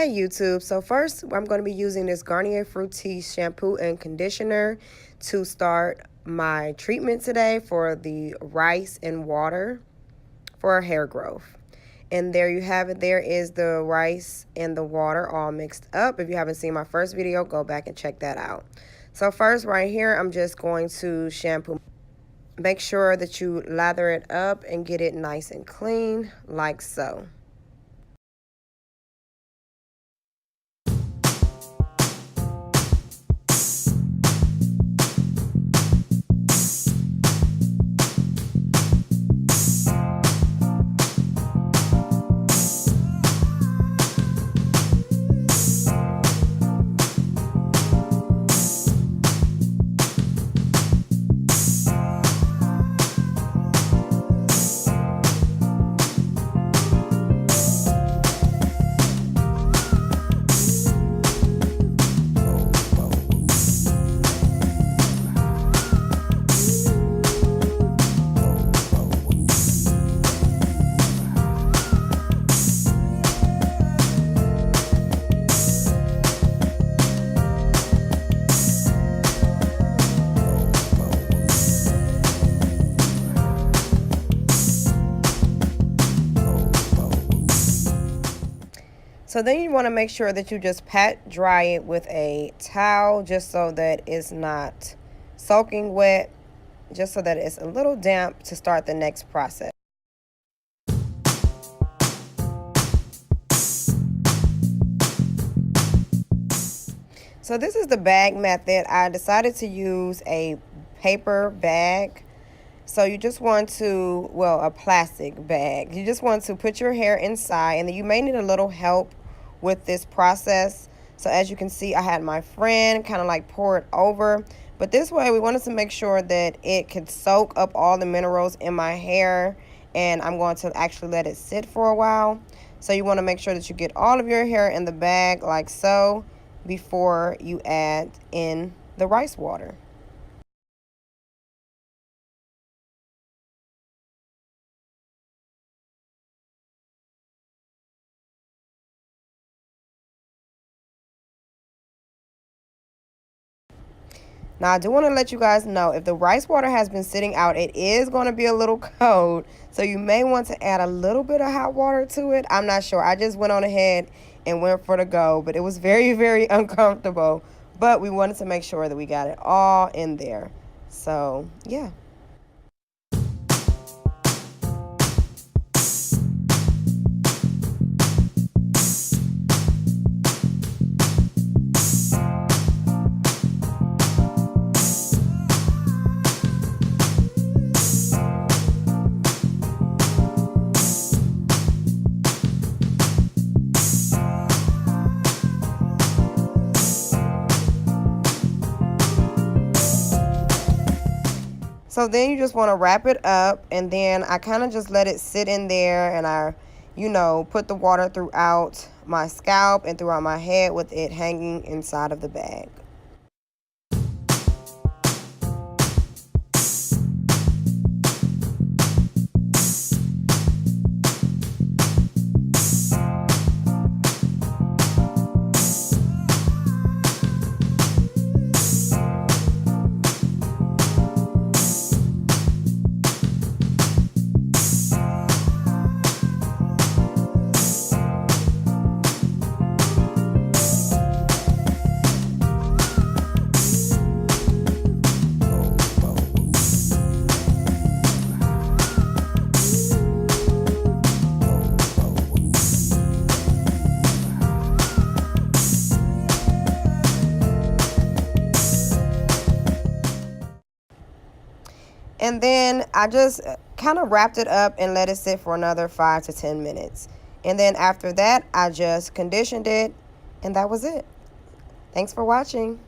Hey YouTube, so first I'm going to be using this Garnier Fructis shampoo and conditioner to start my treatment today for the rice and water for hair growth. And there you have it. There is the rice and the water all mixed up. If you haven't seen my first video, go back and check that out. So first right here, I'm just going to shampoo. Make sure that you lather it up and get it nice and clean like so. So then you want to make sure that you just pat dry it with a towel just so that it's not soaking wet, just so that it's a little damp to start the next process. So this is the bag method. I decided to use a paper bag. So you just want to, well, a plastic bag. You just want to put your hair inside, and then you may need a little help with this process. So as you can see, I had my friend kind of like pour it over, but this way we wanted to make sure that it could soak up all the minerals in my hair, and I'm going to actually let it sit for a while. So you want to make sure that you get all of your hair in the bag like so before you add in the rice water. Now, I do want to let you guys know, if the rice water has been sitting out, it is going to be a little cold. So you may want to add a little bit of hot water to it. I'm not sure. I just went on ahead and went for the go. But it was very, very uncomfortable. But we wanted to make sure that we got it all in there. So, yeah. So then you just want to wrap it up, and then I kind of just let it sit in there, and I, put the water throughout my scalp and throughout my head with it hanging inside of the bag. And then I just kind of wrapped it up and let it sit for another 5 to 10 minutes. And then after that, I just conditioned it, and that was it. Thanks for watching.